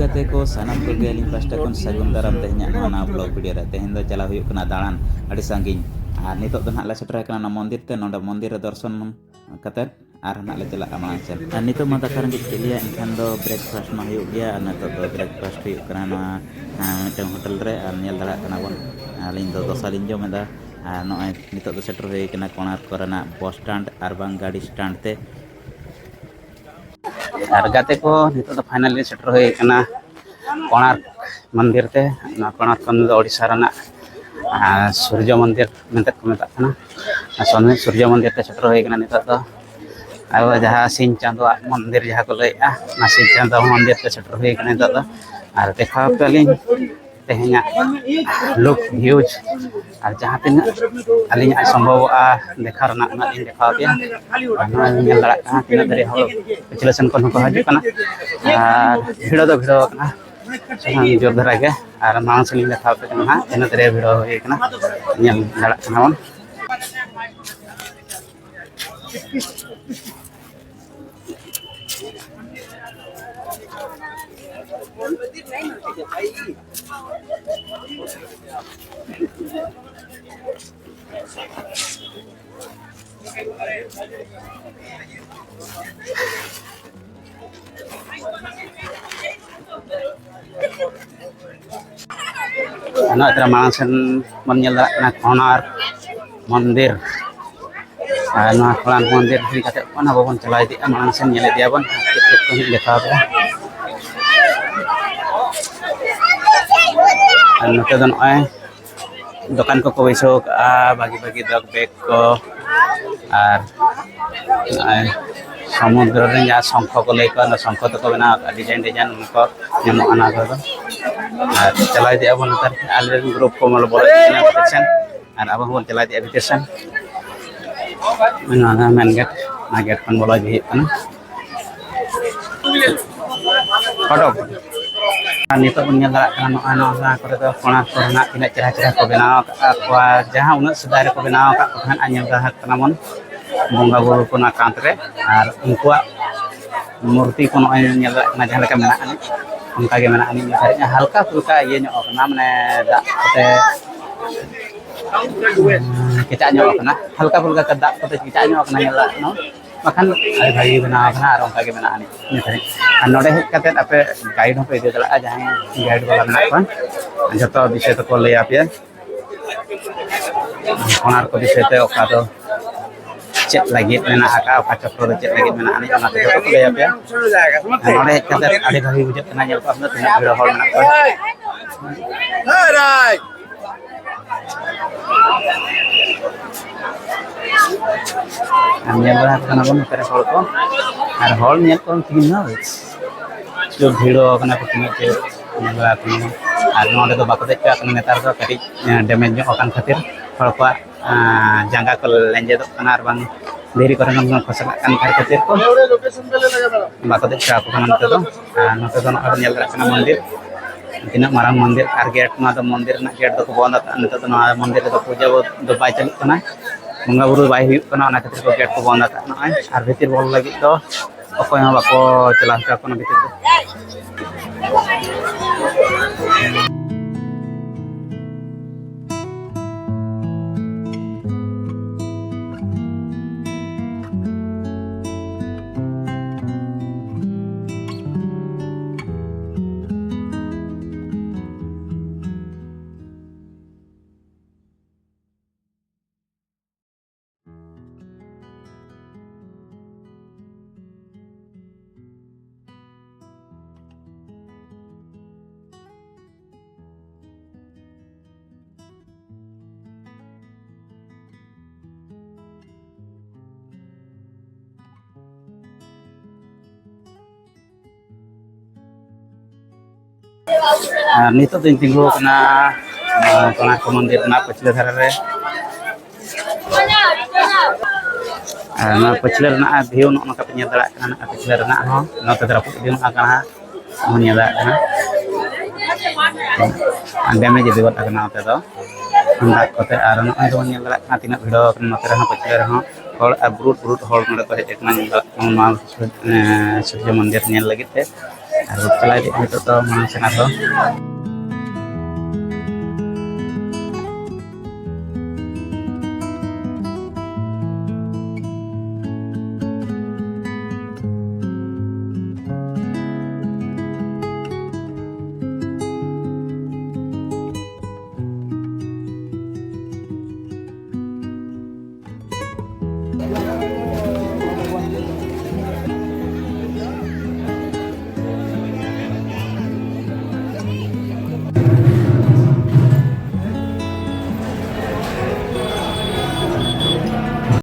गाते को सानाम को Geling pasta kon sagun daram tehnya na vlog video re tehen do chala huyuk kana dalan adi sanging ar nitok do nak la setra kana mondir te nonda mondir dorson katet ar nak la chala amang sel ar nitok mata karang kilia enkan do breakfast ma huyuk dia ar nitok do breakfast huyuk kana mitang hotel re ar nyel dala kana bon alin do salin jom da no nitok do setra he kana konar korana bus stand ar bang gadi stand te আর গাতে কো নিতো তো finally সেটর হয়ে কানা কোণার্ক মন্দির তে না কোণার্ক মন্দির ওড়িশা রনা সূর্য মন্দির মেতে কো মেতা কানা সনে সূর্য মন্দির তে সেটর হয়ে কানা নিতো তো আর যাহা সিন চাঁদো মন্দির যাহা কো লই না সিন চাঁদো মন্দির তে সেটর হয়ে কানা নিতো তো আর দেখা পেলিং tehnya look huge আর যাহা তিনা আলিং সম্ভব দেখা রনা না দিন দেখা দিয়া না nyel dara kana tina dari hol penjelasan kon ko haju kana আর ভিড় do ভিড় kana sanang jor dhara ge ar mang sini dekha pe kana tina dari ভিড় hoye kana nyel dara kana mon anak tera mangsen menyelak na konar mandir na kolan mandir di kata mana babon celai di mangsen nyele dia bon titik ko lekha ba anu te don ai dokan ko ko besok bagi-bagi dog bag ko ar samudra re ya songkho ko leko na songkho to ko bena design ko nyamo ana ko আর চালাই দিয়ে abon tar already group ko mal bola invitation আর abon bon চালাই দিয়ে invitation mana main gate kan bola di kan kodok nito punya galak kan ano ko to kona korna tina cerah-cerah ko benao ka jaha unat sedare ko benao ka kan anyal gahat kanamon bongga buru kuna kantre ar unkuak murti kono anyal na jaha ka menaan उनका के मैंने अनिल मिठाई हल्का फुल्का ये no करना मैंने दाग कोते kita ᱧᱚᱜ ᱠᱟᱱᱟ हल्का फुल्का का दाग कोते kita ᱧᱚᱜ ᱠᱟᱱᱟ ᱧᱮᱞᱟ नो makan आई भाई बना ᱠᱟᱱᱟ ar उनका के मैंने अनिल मिठाई ar नोडे हेज कते आपे गाइड हो पे दे दला जहां गाइड वाला मेना कोन जतो विषय तो को लय आपे कोनार को विषय ते ओका दो cek lagi mena aka apa cokro cek lagi mena ani ona te ko le ya nore kata ade bagi bujak kena nyel pasna tina biro hol mena ko hai nyel rahat kana bon tere hol ko ar hol nyel kon tin na jo bhiro kana ko tin te nyel rahat ni ar nore do bakode ka kana netar do kati damage jo akan khatir hol ko jangka ko lenje do kana ar bang diri ko nang khosalakan kar khatir ko bakode ka ko kana to note do ar nyel rahat kana mandir tina marang mandir ar gate ma do mandir na gate do ko bonda anta to na mandir do puja do bai chalut kana bongga buru bai huyuk kana ona khatir ko gate ko bonda kana ar bhitir bol lagi do okoy ma bako chalan ka kana bhitir do nito din tinggo kana konar ko mandir na pachile dhara re na pachile na view no ka pinya dala kana pachile na ho no te dara view na kana mo nyala kana andame je dewat kana te do hendak kote ar no ai do nyala kana tina video kana te ha pachile ho hol brut hol node ko hej kana nyala ma surya mandir nyel lagi te और चला इदी नितो तो मन सेना